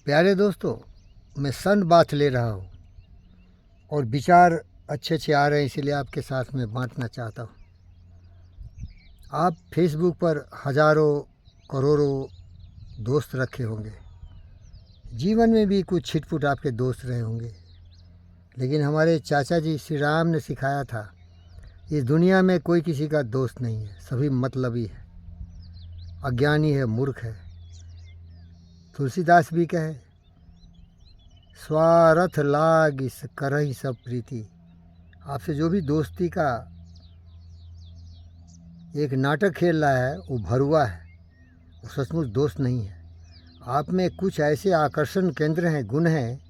प्यारे दोस्तों, मैं सन बाथ ले रहा हूँ और विचार अच्छे अच्छे आ रहे हैं, इसीलिए आपके साथ में बांटना चाहता हूँ। आप फेसबुक पर हज़ारों करोड़ों दोस्त रखे होंगे। जीवन में भी कुछ छिटपुट आपके दोस्त रहे होंगे, लेकिन हमारे चाचा जी श्री राम ने सिखाया था, इस दुनिया में कोई किसी का दोस्त नहीं है, सभी मतलबी है, अज्ञानी है, मूर्ख है। तुलसीदास भी कहे, स्वार्थ लाग इस करहि सब प्रीति। आपसे जो भी दोस्ती का एक नाटक खेल रहा है वो भरुआ है, वो सचमुच दोस्त नहीं है। आप में कुछ ऐसे आकर्षण केंद्र हैं, गुण हैं,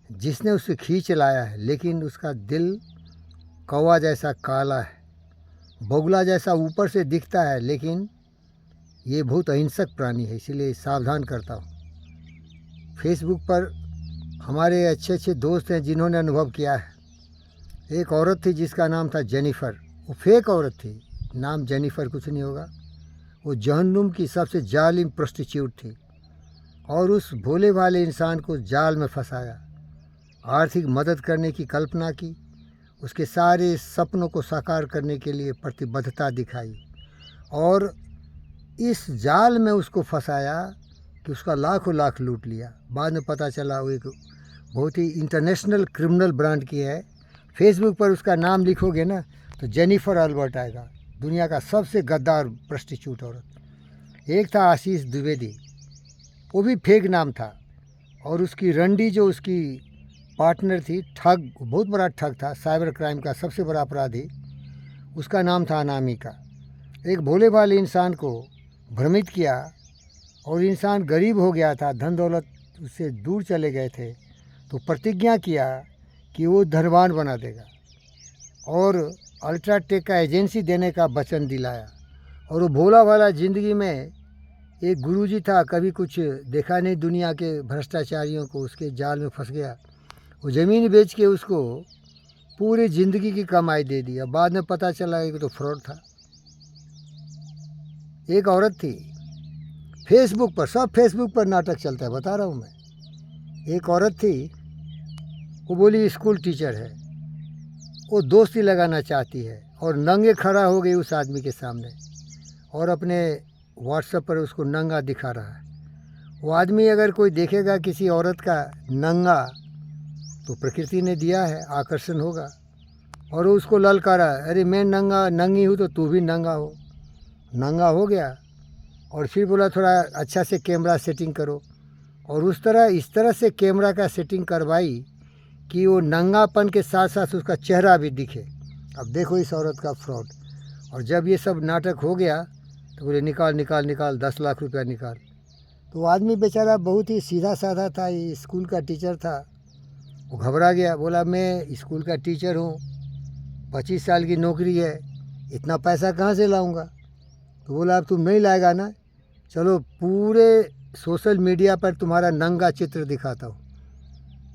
जिसने उसे खींच लाया है, लेकिन उसका दिल कौवा जैसा काला है, बगुला जैसा ऊपर से दिखता है, लेकिन ये बहुत अहिंसक प्राणी है, इसीलिए सावधान करता हूँ। फेसबुक पर हमारे अच्छे अच्छे दोस्त हैं जिन्होंने अनुभव किया है। एक औरत थी जिसका नाम था जेनिफ़र। वो फेक औरत थी, नाम जेनिफ़र कुछ नहीं होगा। वो जहन्नुम की सबसे जालिम प्रोस्टिट्यूट थी और उस भोले भाले इंसान को जाल में फंसाया, आर्थिक मदद करने की कल्पना की, उसके सारे सपनों को साकार करने के लिए प्रतिबद्धता दिखाई और इस जाल में उसको फंसाया कि उसका लाखों लाख लूट लिया। बाद में पता चला वो एक बहुत ही इंटरनेशनल क्रिमिनल ब्रांड की है। फेसबुक पर उसका नाम लिखोगे ना तो जेनिफ़र अल्बर्ट आएगा, दुनिया का सबसे गद्दार प्रोस्टिट्यूट औरत। एक था आशीष द्विवेदी, वो भी फेक नाम था और उसकी रंडी जो उसकी पार्टनर थी, ठग, बहुत बड़ा ठग था, साइबर क्राइम का सबसे बड़ा अपराधी, उसका नाम था अनामिका। एक भोले भाले इंसान को भ्रमित किया और इंसान गरीब हो गया था, धन दौलत उससे दूर चले गए थे, तो प्रतिज्ञा किया कि वो धनवान बना देगा और अल्ट्राटेक का एजेंसी देने का वचन दिलाया। और वो भोला भाला ज़िंदगी में एक गुरुजी था, कभी कुछ देखा नहीं दुनिया के भ्रष्टाचारियों को, उसके जाल में फंस गया। वो ज़मीन बेच के उसको पूरी ज़िंदगी की कमाई दे दी। अब बाद में पता चला कि तो फ्रॉड था। एक औरत थी फेसबुक पर, सब फेसबुक पर नाटक चलता है, बता रहा हूँ मैं। एक औरत थी, वो बोली स्कूल टीचर है, वो दोस्ती लगाना चाहती है और नंगे खड़ा हो गई उस आदमी के सामने और अपने व्हाट्सएप पर उसको नंगा दिखा रहा है। वो आदमी अगर कोई देखेगा किसी औरत का नंगा, तो प्रकृति ने दिया है, आकर्षण होगा। और वो उसको ललकारा, अरे मैं नंगा नंगी हूँ तो तू भी नंगा हो। नंगा हो गया और फिर बोला थोड़ा अच्छा से कैमरा सेटिंग करो, और इस तरह से कैमरा का सेटिंग करवाई कि वो नंगापन के साथ साथ उसका चेहरा भी दिखे। अब देखो इस औरत का फ्रॉड। और जब ये सब नाटक हो गया तो बोले निकाल निकाल निकाल, 10 लाख रुपया निकाल। तो वो आदमी बेचारा बहुत ही सीधा साधा था, ये स्कूल का टीचर था। वो घबरा गया, बोला मैं स्कूल का टीचर हूँ, 25 साल की नौकरी है, इतना पैसा कहाँ से लाऊंगा। तो बोला अब तुम नहीं लाएगा ना, चलो पूरे सोशल मीडिया पर तुम्हारा नंगा चित्र दिखाता हूँ,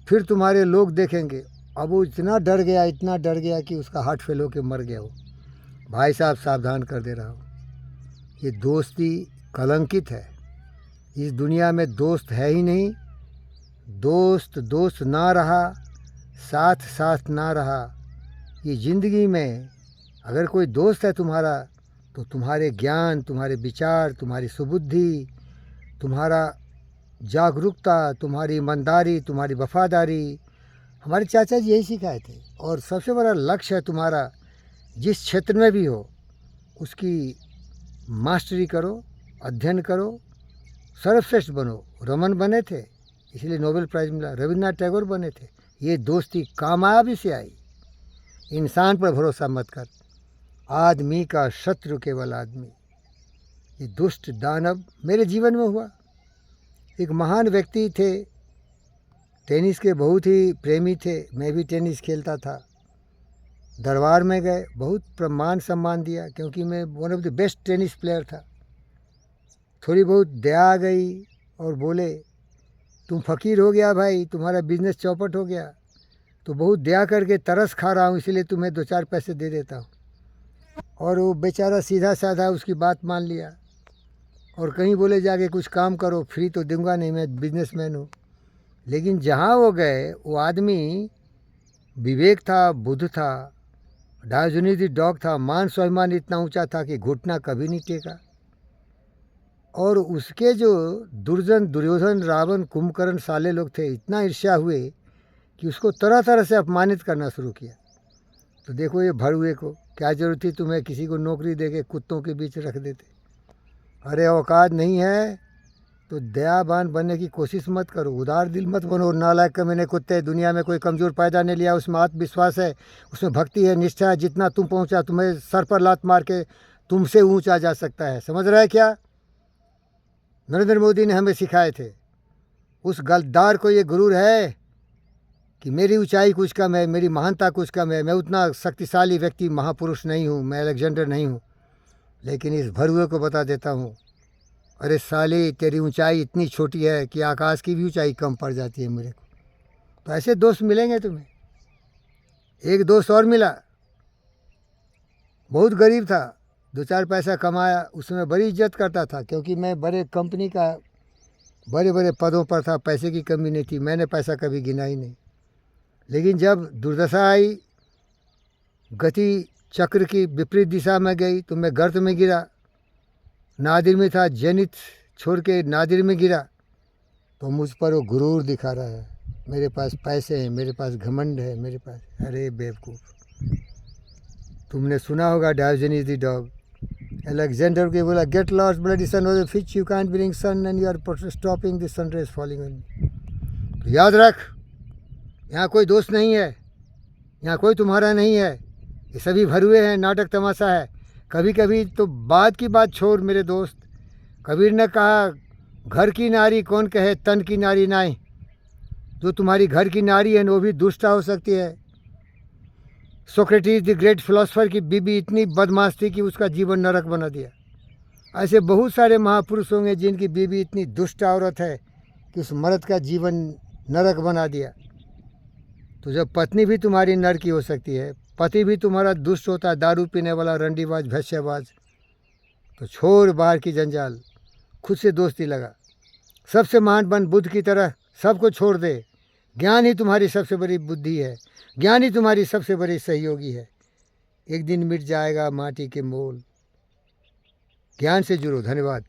फिर तुम्हारे लोग देखेंगे। अब वो इतना डर गया, इतना डर गया कि उसका हार्ट फेल होकर मर गया। वो भाई साहब सावधान कर दे रहा हूँ, ये दोस्ती कलंकित है। इस दुनिया में दोस्त है ही नहीं। दोस्त दोस्त ना रहा, साथ साथ ना रहा। ये ज़िंदगी में अगर कोई दोस्त है तुम्हारा, तो तुम्हारे ज्ञान, तुम्हारे विचार, तुम्हारी सुबुद्धि, तुम्हारा जागरूकता, तुम्हारी ईमानदारी, तुम्हारी वफादारी, हमारे चाचा जी यही सिखाए थे। और सबसे बड़ा लक्ष्य है तुम्हारा, जिस क्षेत्र में भी हो उसकी मास्टरी करो, अध्ययन करो, सर्वश्रेष्ठ बनो। रमन बने थे, इसलिए नोबेल प्राइज़ मिला। रविन्द्रनाथ टैगोर बने थे। ये दोस्ती कामयाबी से आई। इंसान पर भरोसा मत कर, आदमी का शत्रु केवल आदमी। ये दुष्ट दानव मेरे जीवन में हुआ। एक महान व्यक्ति थे, टेनिस के बहुत ही प्रेमी थे, मैं भी टेनिस खेलता था। दरबार में गए, बहुत प्रमान सम्मान दिया क्योंकि मैं one of the best tennis player था। थोड़ी बहुत दया आ गई और बोले तुम फ़कीर हो गया भाई, तुम्हारा बिजनेस चौपट हो गया, तो बहुत दया करके तरस खा रहा हूँ, इसलिए तुम्हें 2-4 पैसे दे देता हूँ। और वो बेचारा सीधा साधा उसकी बात मान लिया और कहीं बोले जाके कुछ काम करो, फ्री तो दूंगा नहीं, मैं बिजनेसमैन हूँ। लेकिन जहाँ वो गए वो आदमी विवेक था, बुद्ध था, डायोजनीज द डॉग था, मान स्वाभिमान इतना ऊंचा था कि घुटना कभी नहीं टेका। और उसके जो दुर्योधन, रावण, कुंभकर्ण साले लोग थे, इतना ईर्ष्या हुए कि उसको तरह तरह से अपमानित करना शुरू किया। तो देखो ये भड़ुए को क्या ज़रूरत थी तुम्हें किसी को नौकरी दे के कुत्तों के बीच रख देते। अरे औकात नहीं है तो दयावान बनने की कोशिश मत करो, उदार दिल मत बनो। नालायक कमीने कुत्ते, दुनिया में कोई कमज़ोर पैदा नहीं लिया, उसमें आत्मविश्वास है, उसमें भक्ति है, निष्ठा है। जितना तुम पहुंचा, तुम्हें सर पर लात मार के तुमसे ऊंचा जा सकता है। समझ रहा है क्या? नरेंद्र मोदी ने हमें सिखाए थे। उस गद्दार को ये गुरूर है कि मेरी ऊंचाई कुछ कम है, मेरी महानता कुछ कम है, मैं उतना शक्तिशाली व्यक्ति, महापुरुष नहीं हूँ, मैं अलेक्जेंडर नहीं हूँ। लेकिन इस भरुए को बता देता हूँ, अरे साले तेरी ऊंचाई इतनी छोटी है कि आकाश की भी ऊंचाई कम पड़ जाती है मेरे को। तो ऐसे दोस्त मिलेंगे तुम्हें। एक दोस्त और मिला, बहुत गरीब था, 2-4 पैसा कमाया, उसमें बड़ी इज्जत करता था क्योंकि मैं बड़े कंपनी का बड़े बड़े पदों पर था, पैसे की कमी नहीं थी, मैंने पैसा कभी गिना ही नहीं। लेकिन जब दुर्दशा आई, गति चक्र की विपरीत दिशा में गई, तो मैं गर्त में गिरा। नादिर में था, जेनिथ छोड़ के नादिर में गिरा। तो मुझ पर वो गुरूर दिखा रहा है, मेरे पास पैसे हैं, मेरे पास घमंड है, मेरे पास। अरे बेवकूफ़, तुमने सुना होगा डायोजनीज द डॉग, अलेक्जेंडर के बोला, get lost bloody son of the fish, you can't bring sun and you are stopping the sun rays falling on me. तो याद रख, यहाँ कोई दोस्त नहीं है, यहाँ कोई तुम्हारा नहीं है, ये सभी भरुए हैं, नाटक तमाशा है। कभी कभी तो बात की बात छोड़ मेरे दोस्त, कबीर ने कहा, घर की नारी कौन कहे तन की नारी नाई। जो तुम्हारी घर की नारी है वो भी दुष्टा हो सकती है। सोक्रेटिस द ग्रेट फिलोसफर की बीबी इतनी बदमाश थी कि उसका जीवन नरक बना दिया। ऐसे बहुत सारे महापुरुष होंगे जिनकी बीबी इतनी दुष्ट औरत है कि उस मर्द का जीवन नरक बना दिया। तो जब पत्नी भी तुम्हारी नर की हो सकती है, पति भी तुम्हारा दुष्ट होता है, दारू पीने वाला, रंडीबाज, भैंसेबाज, तो छोड़ बाहर की जंजाल, खुद से दोस्ती लगा। सबसे महान बन बुद्ध की तरह, सबको छोड़ दे। ज्ञान ही तुम्हारी सबसे बड़ी बुद्धि है, ज्ञान ही तुम्हारी सबसे बड़ी सहयोगी है। एक दिन मिट जाएगा माटी के मोल। ज्ञान से जुड़ो। धन्यवाद।